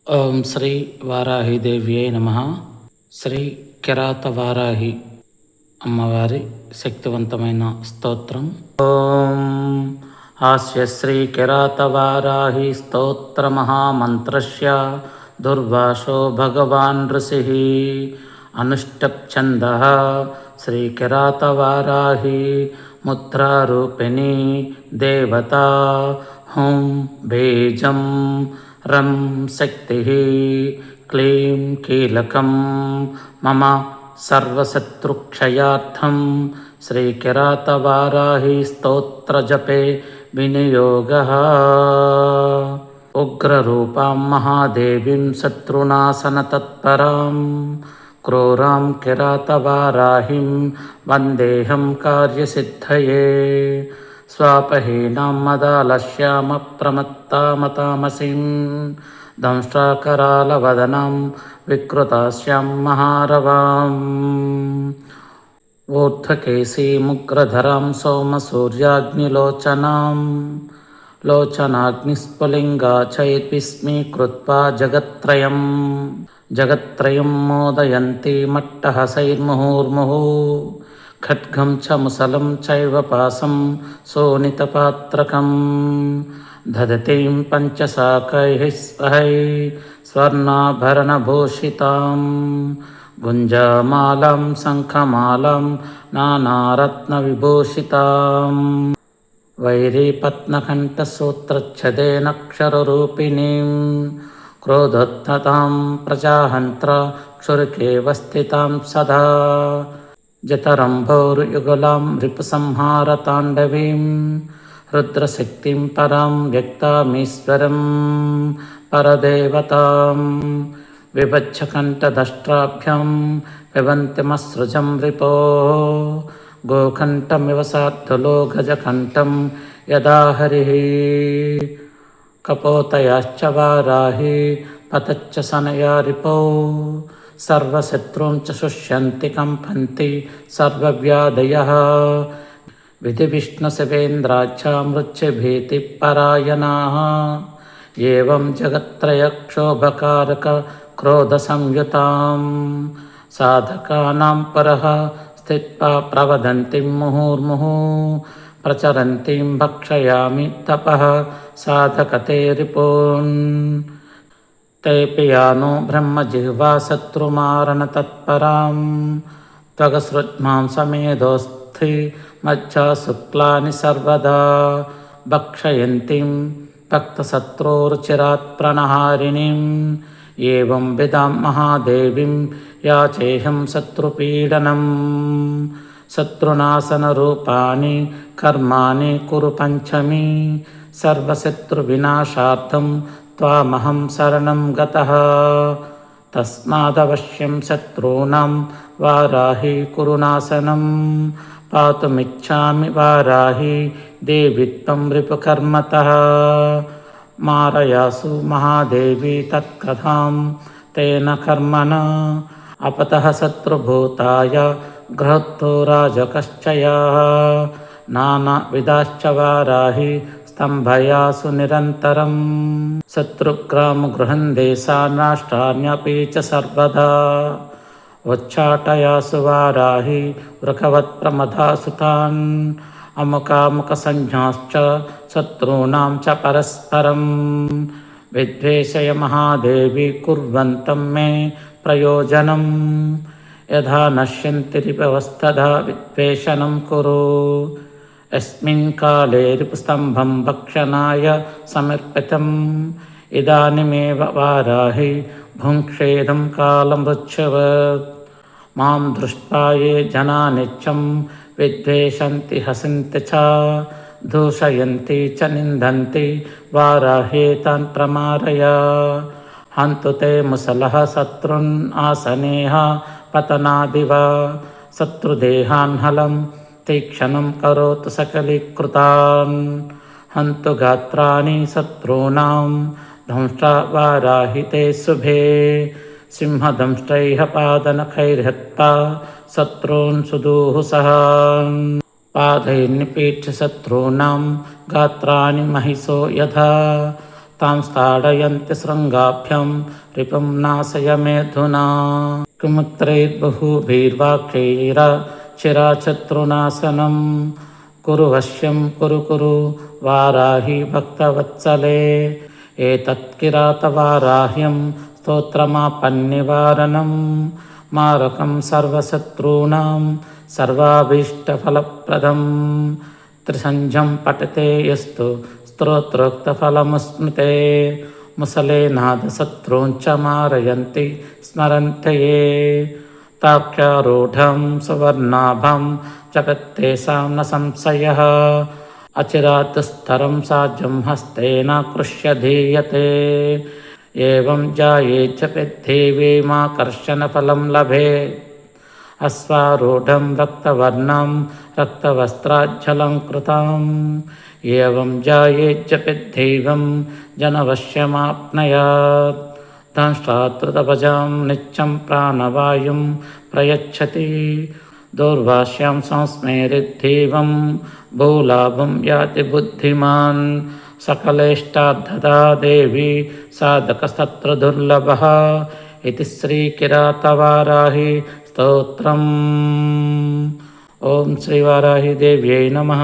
ఓం శ్రీ వారాహిదేవ్యై నమః. శ్రీ కిరాతవారాహి అమ్మవారి శక్తివంతమైన స్తోత్రం. ఓం హాస్య శ్రీ కిరాతవారాహి స్తోత్ర మహామంత్రస్య దుర్వాసో భగవాన్ ఋషిః అనుష్టప్ ఛందః శ్రీ కిరాతవారాహి ముద్రారూపిణి దేవతా హుం బీజం రం శక్తి క్లీం కీలకం మమ సర్వశత్రుక్షయార్థం శ్రీకిరాతవారాహి స్తోత్రజపే వినియోగః. ఉగ్రరూపాం మహాదేవీం శత్రునాశనతత్పరాం క్రూరాం కిరాతవారాహిం వందేహం కార్యసిద్ధయే. స్వాపహీనాం మదాలస్యామప్రమత్తామతామసీం దంష్ట్రాకరాలవదనాం వికృతాస్యాం మహారవాం. ఊర్ధ్వకేశీముగ్రధరాం సోమసూర్యాగ్నిలోచనాం లోచనాగ్నిస్ఫులింగా చైర్విస్మీకృత్వా జగత్రయం మోదయంతీమట్టహసైర్ముహుర్ముహు. ఖడ్గం చ ముసలం చైవ పాసం సోనితపాత్రకం దదతీం పంచశాఖైః స్వహై స్వర్ణాభరణభూషితాం గుంజామాలాం శంఖమాలాం నానారత్నవిభూషితాం వైరీపత్నకంఠసూత్రచ్ఛదేనక్షరరూపిణీం క్రోధోద్ధతాం ప్రజాహంత్ర క్షురికేవ స్థితాం సదా జతరంభోరుయుగలాం రిపుసంహారతాండవీం రుద్రశక్తిం పరాం వ్యక్తామీశ్వరం పరదేవతాం విభజ్జకంఠదష్ట్రాభ్యాం పిబంతిమసృజం రిపోః గోకంఠమివ సార్థులో గజకంఠం యదా హరిః. కపోతయాశ్చ వారాహి పతచ్చ సనయా రిపో సర్వశత్రూం చ శుష్యంతి కంపంతి సర్వవ్యాధయః. విధివిష్ణుశివేంద్రాచ్చ మృత్యుభీతిపరాయణాః ఏవం జగత్రయక్షోభకారక క్రోధసంయుతాం సాధకానాం పరః స్థిత్వా ప్రవదంతిం ముహుర్ముహు ప్రచరంతిం భక్షయామి తపః సాధకతే రిపూన్. తేపి యానో బ్రహ్మజిహ్వా శత్రుమారణతత్పరాం త్వగసృజ్మాం సమేదోస్థి మజ్జా శుక్లాని సర్వదా భక్షయంతిం భక్తశత్రోర్చిరాత్ ప్రణహారిణీం. ఏవం విదాం మహాదేవీం యాచేహం శత్రుపీడనం. శత్రునాశనరూపాణి కర్మాణి కురు పంచమి సర్వశత్రువినాశార్థం త్వామహం శరణం గతః. తస్మాదవశ్యం శత్రూణాం వారాహి కురు నాశనం పాతుమిచ్ఛామి వారాహి దేవి త్వం రిపుకర్మతః. మారయాసు మహాదేవి తత్కథాం తేన కర్మణ అపతః శత్రుభూతాయ గృహస్థో రాజకశ్చయాః. నానావిధాశ్చ వారాహి స్తంభయాసు నిరంతరం శత్రుగ్రామ గృహం దేశాన్ రాష్ట్రాన్యపి చ సర్వదా. ఉచ్చాటయాసు వారాహి వృకవత్ప్రమదాసు తాన్ అముకాముక సంజ్ఞాశ్చ శత్రూణాం చ పరస్పరం. విద్వేషయ మహాదేవి కుర్వంతం మే ప్రయోజనం యథా నశ్యంతి రిపవస్తథా విద్వేషణం కురు. యస్మిన్ కాలే రిపుస్తంభం భక్షణాయ సమర్పితం ఇదానీమేవ వారాహి భుంక్షేదం కాలమృచ్ఛవత్. మాం దృష్ట్వా ఏ జనా నిత్యం విద్వేషంతి హసంతి చ దూషయంతి చ నిందంతి వారాహేతాన్ ప్రమారయ. హంతు తే ముసలః శత్రున్ ఆసనేహ పతనాదివ శత్రుదేహాన్ హలం తీక్షణం కరోతు సకలీకృతాన్. హంతు గాత్రాణి శత్రూణాం దంష్ట్రా వారాహి తే శుభే. సింహదంష్ట్రైః పాదనఖైర్హత్వా శత్రూన్ సుదూహుసః. పాదైర్నిపీఠ్య శత్రూణాం గాత్రాణి మహిషో యథా तां स्थाडयन्ति शृङ्गाभ्यां रिपुं नाशयमेधुना कुमुक्त्रैर्बहुभिर्वाक्यैरचिराशत्रुनाशनं कुरु वश्यं कुरु वाराहि भक्तवत्सले एतत्किरातवाराह्यं स्तोत्रमापन्निवारणं मारकं सर्वशत्रूणां सर्वाभीष्टफलप्रदं त्रिसन्ध्यं पठते यस्तु स्तोत्रोक्तफलमुस्मृते मुसलेनादशत्रूञ्च मारयन्ति स्मरन्ते ये ताख्यारूढं सुवर्णाभं जगत्तेषां न संशयः अचिरातस्तरं साज्यं हस्तेन कृष्य धीयते एवं जायेत् जगद्धेवीमाकर्षणफलं लभे अश्वारूढं रक्तवर्णं रक्तवस्त्राज्जलङ्कृतम् एवं जायेत् जगद्धेवं जनवश्यमाप्नुयात् दंष्ट्रात्रतभजां नित्यं प्राणवायुं प्रयच्छति दौर्भाष्यं संस्मेरिद्धेवं भूलाभं याति बुद्धिमान् सकलेष्टाद्धता देवी साधकस्तत्र इति श्रीकिरातवाराहि स्तोत्रम्। ओं श्रीवाराहि देव्यै नमः।